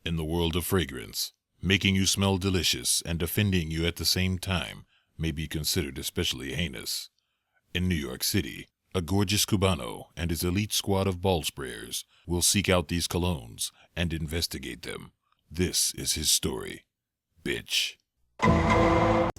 In the world of fragrance, making you smell delicious and offending you at the same time may be considered especially heinous. In New York City, a gorgeous Cubano and his elite squad of ball sprayers will seek out these colognes and investigate them. This is his story. Bitch.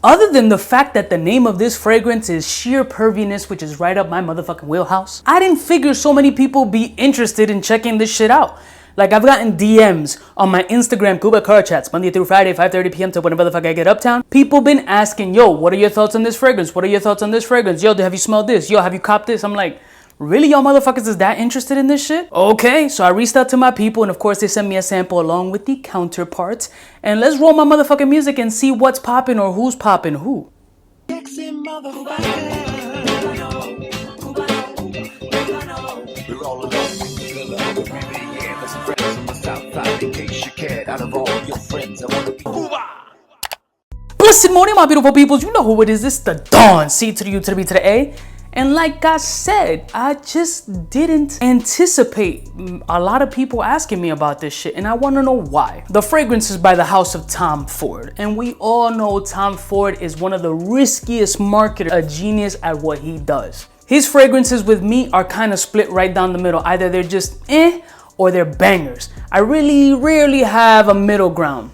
Other than the fact that the name of this fragrance is sheer perviness, which is right up my motherfucking wheelhouse, I didn't figure so many people be interested in checking this shit out. Like, I've gotten DMs on my Instagram Cuba car chats, Monday through Friday, 5:30 p.m. to whenever the fuck I get uptown. People been asking, yo, what are your thoughts on this fragrance? What are your thoughts on this fragrance? Yo, have you smelled this? Yo, have you copped this? I'm like, really, y'all motherfuckers is that interested in this shit? Okay, so I reached out to my people, and of course they sent me a sample along with the counterparts. And let's roll my motherfucking music and see what's popping or who's popping who. Blessed morning, my beautiful peoples. You know who it is. This is the Dawn. C to the U to the B to the A. And like I said, I just didn't anticipate a lot of people asking me about this shit, and I want to know why. The fragrance is by the house of Tom Ford, and we all know Tom Ford is one of the riskiest marketers, a genius at what he does. His fragrances with me are kind of split right down the middle. Either they're just or they're bangers. I really rarely have a middle ground.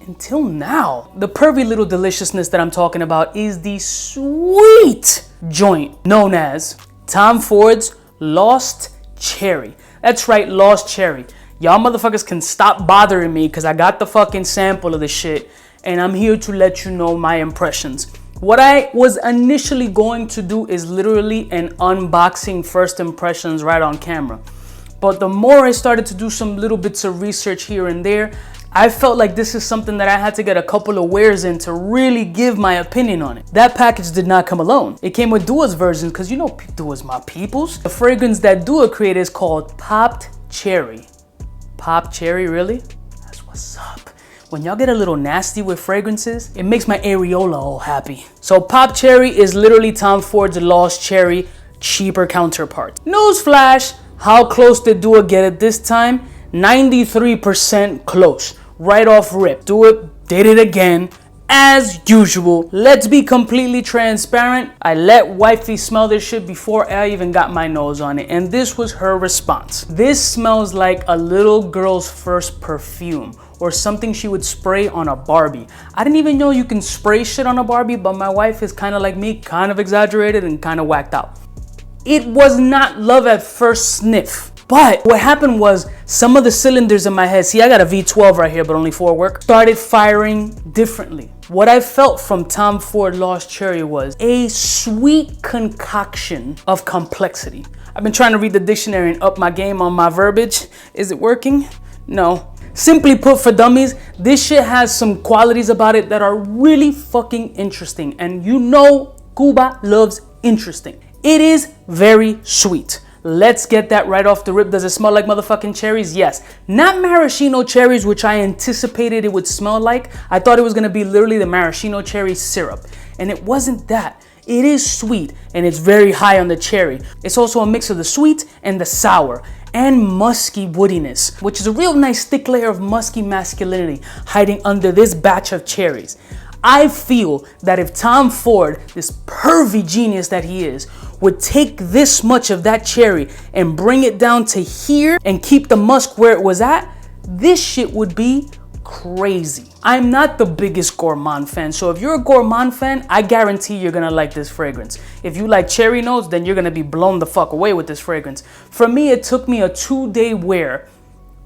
Until now. The pervy little deliciousness that I'm talking about is the sweet joint known as Tom Ford's Lost Cherry. That's right, Lost Cherry. Y'all motherfuckers can stop bothering me because I got the fucking sample of the shit and I'm here to let you know my impressions. What I was initially going to do is literally an unboxing first impressions right on camera. But the more I started to do some little bits of research here and there, I felt like this is something that I had to get a couple of wears in to really give my opinion on it. That package did not come alone. It came with Dua's versions because you know Dua's my peoples. The fragrance that Dua created is called Popped Cherry. Popped Cherry, really? That's what's up. When y'all get a little nasty with fragrances, it makes my areola all happy. So Popped Cherry is literally Tom Ford's Lost Cherry cheaper counterpart. Newsflash, how close did Dua get it this time? 93% close. Right off rip. Dua did it again. As usual. Let's be completely transparent. I let wifey smell this shit before I even got my nose on it. And this was her response. This smells like a little girl's first perfume. Or something she would spray on a Barbie. I didn't even know you can spray shit on a Barbie, but my wife is kind of like me, kind of exaggerated and kind of whacked out. It was not love at first sniff. But what happened was some of the cylinders in my head, see I got a V12 right here, but only 4 work, started firing differently. What I felt from Tom Ford Lost Cherry was a sweet concoction of complexity. I've been trying to read the dictionary and up my game on my verbiage. Is it working? No. Simply put, for dummies, this shit has some qualities about it that are really fucking interesting. And you know Cuba loves interesting. It is very sweet. Let's get that right off the rip. Does it smell like motherfucking cherries? Yes. Not maraschino cherries, which I anticipated it would smell like. I thought it was going to be literally the maraschino cherry syrup. And it wasn't that. It is sweet and it's very high on the cherry. It's also a mix of the sweet and the sour and musky woodiness, which is a real nice thick layer of musky masculinity hiding under this batch of cherries. I feel that if Tom Ford, this pervy genius that he is, would take this much of that cherry and bring it down to here and keep the musk where it was at, this shit would be crazy. I'm not the biggest gourmand fan, so if you're a gourmand fan, I guarantee you're gonna like this fragrance. If you like cherry notes, then you're gonna be blown the fuck away with this fragrance. For me, it took me a 2-day wear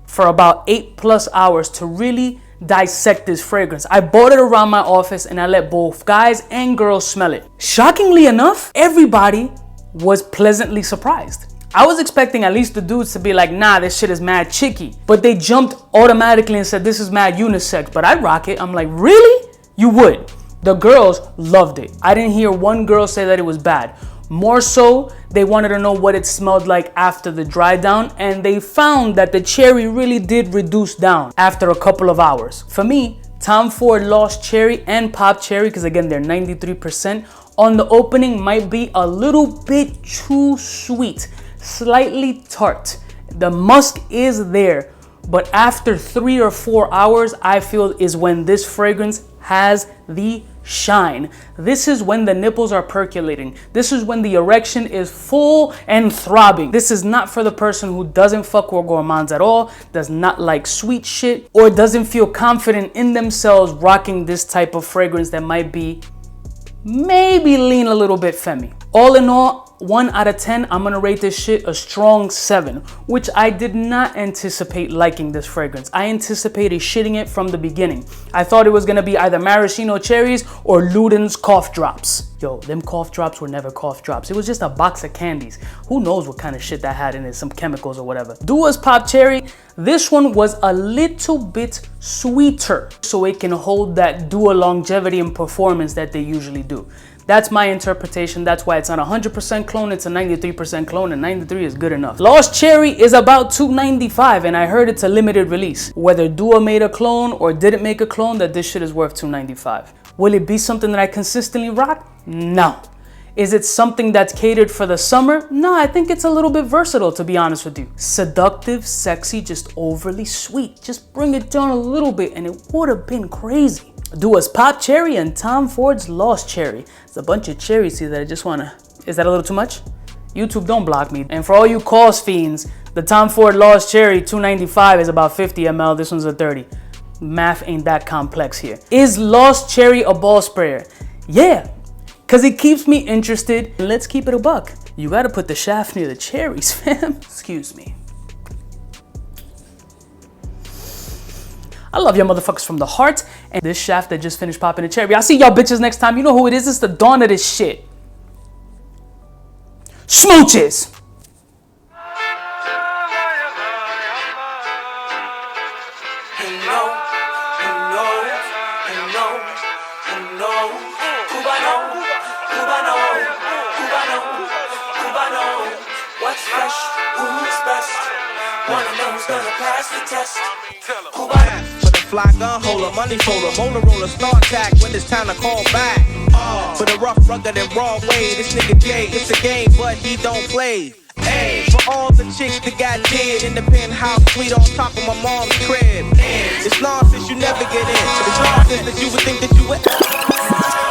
for about 8+ hours to really dissect this fragrance. I bought it around my office and I let both guys and girls smell it. Shockingly enough, everybody was pleasantly surprised. I was expecting at least the dudes to be like, nah, this shit is mad chicky. But they jumped automatically and said, this is mad unisex, but I'd rock it. I'm like, really? You would. The girls loved it. I didn't hear one girl say that it was bad. More so, they wanted to know what it smelled like after the dry down, and they found that the cherry really did reduce down after a couple of hours. For me, Tom Ford Lost Cherry and Pop Cherry, because again, they're 93%, on the opening might be a little bit too sweet, slightly tart. The musk is there, But after 3 or 4 hours, I feel is when this fragrance has the shine. This is when the nipples are percolating. This is when the erection is full and throbbing. This is not for the person who doesn't fuck with gourmands at all, does not like sweet shit, or doesn't feel confident in themselves rocking this type of fragrance that might be maybe lean a little bit femmy. All in all, 1 out of 10, I'm gonna rate this shit a strong 7, which I did not anticipate liking this fragrance. I anticipated shitting it from the beginning. I thought it was gonna be either maraschino cherries or Luden's cough drops. Yo, them cough drops were never cough drops. It was just a box of candies. Who knows what kind of shit that had in it, some chemicals or whatever. Dua's Pop Cherry, this one was a little bit sweeter, so it can hold that Dua longevity and performance that they usually do. That's my interpretation. That's why it's not 100% clone, it's a 93% clone, and 93 is good enough. Lost Cherry is about $295, and I heard it's a limited release. Whether Dua made a clone or didn't make a clone, that this shit is worth $295. Will it be something that I consistently rock? No. Is it something that's catered for the summer? No, I think it's a little bit versatile, to be honest with you. Seductive, sexy, just overly sweet. Just bring it down a little bit and it would have been crazy. Dua's Pop Cherry and Tom Ford's Lost Cherry. It's a bunch of cherries here that I just wanna... Is that a little too much? YouTube, don't block me. And for all you cause fiends, the Tom Ford Lost Cherry $295 is about 50 ml. This one's a 30. Math ain't that complex here. Is Lost Cherry a ball sprayer? Yeah, because it keeps me interested. Let's keep it a buck. You gotta put the shaft near the cherries, fam. Excuse me. I love y'all motherfuckers from the heart. And this shaft that just finished popping a cherry. I'll see y'all bitches next time. You know who it is. It's the dawn of this shit. Smooches. Cubaknow, what's fresh? Who's best? Wanna know who's gonna pass the test? For the fly gun holder, money folder, motor roller, start tack when it's time to call back. For the rough, rugged, and raw way, this nigga Jay, it's a game, but he don't play. Hey, for all the chicks that got dead in the penthouse suite on top of my mom's crib. It's nonsense, you never get in. It's nonsense that you would think that you would.